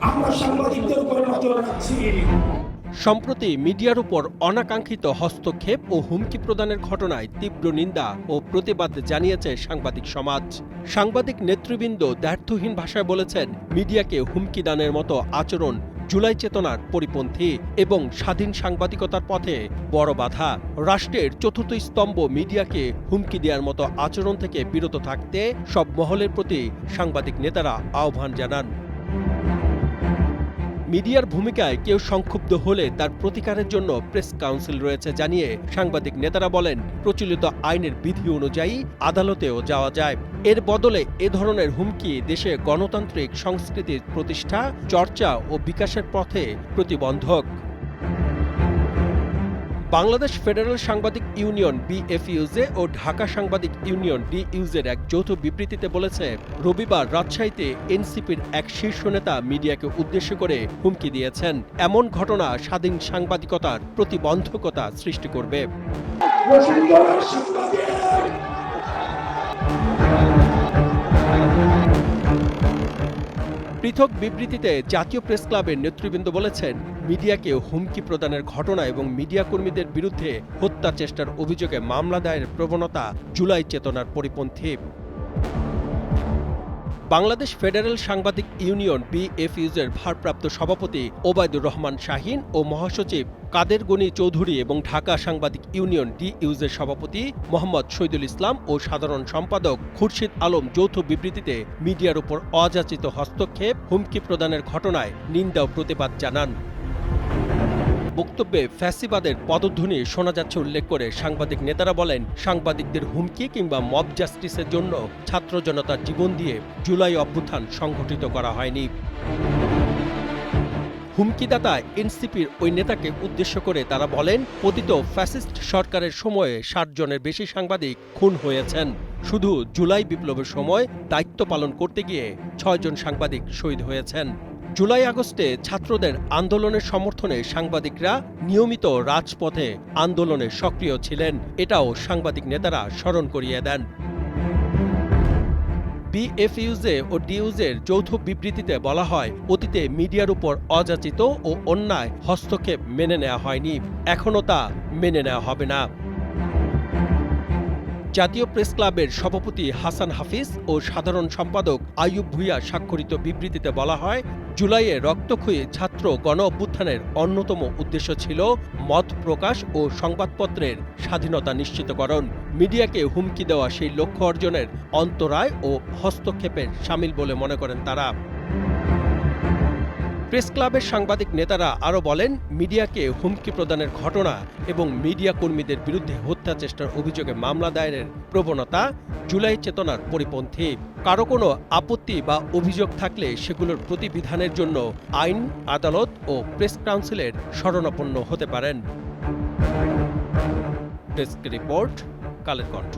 আমরা সাংবাদিকদের উপরে নজর রাখছি। সম্প্রতি মিডিয়ার উপর অনাকাঙ্ক্ষিত হস্তক্ষেপ ও হুমকি প্রদানের ঘটনায় তীব্র নিন্দা ও প্রতিবাদ জানিয়েছে সাংবাদিক সমাজ। সাংবাদিক নেতৃবৃন্দ দ্ব্যর্থহীন ভাষায় বলেছেন, মিডিয়াকে হুমকি দানের মতো আচরণ জুলাই চেতনার পরিপন্থী এবং স্বাধীন সাংবাদিকতার পথে বড় বাধা। রাষ্ট্রের চতুর্থ স্তম্ভ মিডিয়াকে হুমকি দেওয়ার মতো আচরণ থেকে বিরত থাকতে সব মহলের প্রতি সাংবাদিক নেতারা আহ্বান জানান। মিডিয়ার ভূমিকায় কেউ সংক্ষুব্ধ হলে তার প্রতিকারের জন্য প্রেস কাউন্সিল রয়েছে জানিয়ে সাংবাদিক নেতারা বলেন, প্রচলিত আইনের বিধি অনুযায়ী আদালতেও যাওয়া যায়। এর বদলে এ ধরনের হুমকি দেশে গণতান্ত্রিক সংস্কৃতির প্রতিষ্ঠা, চর্চা ও বিকাশের পথে প্রতিবন্ধক। বাংলাদেশ ফেডারেল সাংবাদিক ইউনিয়ন বিএফইউজে ও ঢাকা সাংবাদিক ইউনিয়ন ডিইউজের এক যৌথ বিবৃতিতে বলেছে, রবিবার রাজশাহীতে এনসিপির এক শীর্ষ নেতা মিডিয়াকে উদ্দেশ্য করে হুমকি দিয়েছেন। এমন ঘটনা স্বাধীন সাংবাদিকতার প্রতিবন্ধকতা সৃষ্টি করবে। পৃথক বিবৃতিতে জাতীয় প্রেস ক্লাবের নেতৃবৃন্দ বলেছেন, মিডিয়াকে হুমকি প্রদানের ঘটনা এবং মিডিয়া কর্মীদের বিরুদ্ধে হত্যা চেষ্টার অভিযোগে মামলা দায়েরের প্রবণতা জুলাই চেতনার পরিপন্থী। বাংলাদেশ ফেডারেল সাংবাদিক ইউনিয়ন বিএফইউজের ভারপ্রাপ্ত সভাপতি ওবায়দুর রহমান শাহীন ও মহাসচিব কাদের গনি চৌধুরী এবং ঢাকা সাংবাদিক ইউনিয়ন ডিইউজের সভাপতি মোহাম্মদ শহীদুল ইসলাম ও সাধারণ সম্পাদক খুরশিদ আলম যৌথ বিবৃতিতে মিডিয়ার উপর অযাচিত হস্তক্ষেপ, হুমকি প্রদানের ঘটনায় নিন্দা ও প্রতিবাদ জানান। বক্তব্যে ফ্যাসিবাদের পদধ্বনি শোনা যাচ্ছে উল্লেখ করে সাংবাদিক নেতারা বলেন, সাংবাদিকদের হুমকি কিংবা মব জাস্টিসের জন্য ছাত্র জনতার জীবন দিয়ে জুলাই অভ্যুত্থান সংঘটিত করা হয়নি। হুমকিদাতা এনসিপির ওই নেতাকে উদ্দেশ্য করে তারা বলেন, পতিত ফ্যাসিস্ট সরকারের সময়ে ৬০ জনের বেশি সাংবাদিক খুন হয়েছেন। শুধু জুলাই বিপ্লবের সময় দায়িত্ব পালন করতে গিয়ে ৬ জন সাংবাদিক শহীদ হয়েছেন। জুলাই আগস্টে ছাত্রদের আন্দোলনের সমর্থনে সাংবাদিকরা নিয়মিত রাজপথে আন্দোলনে সক্রিয় ছিলেন, এটাও সাংবাদিক নেতারা স্মরণ করিয়ে দেন। বিএফইউজে ও ডিইউজের যৌথ বিবৃতিতে বলা হয়, অতীতে মিডিয়ার উপর অযাচিত ও অন্যায় হস্তক্ষেপ মেনে নেওয়া হয়নি, এখনও তা মেনে নেওয়া হবে না। জাতীয় প্রেস ক্লাবের সভাপতি হাসান হাফিজ ও সাধারণ সম্পাদক আইয়ুব ভূঁইয়া স্বাক্ষরিত বিবৃতিতে বলা হয়, জুলাইয়ে রক্তক্ষয়ী ছাত্র গণ অভ্যুত্থানের অন্যতম উদ্দেশ্য ছিল মত প্রকাশ ও সংবাদপত্রের স্বাধীনতা নিশ্চিতকরণ। মিডিয়াকে হুমকি দেওয়া সেই লক্ষ্য অর্জনের অন্তরায় ও হস্তক্ষেপের শামিল বলে মনে করেন তারা। প্রেস ক্লাবের সাংবাদিক নেতারা আরও বলেন, মিডিয়াকে হুমকি প্রদানের ঘটনা এবং মিডিয়া কর্মীদের বিরুদ্ধে হত্যা চেষ্টার অভিযোগে মামলা দায়েরের প্রবণতা জুলাই চেতনার পরিপন্থী। কারো কোনো আপত্তি বা অভিযোগ থাকলে সেগুলোর প্রতিবিধানের জন্য আইন, আদালত ও প্রেস কাউন্সিলের শরণাপন্ন হতে পারেন। Desk report, Kaler Kantho.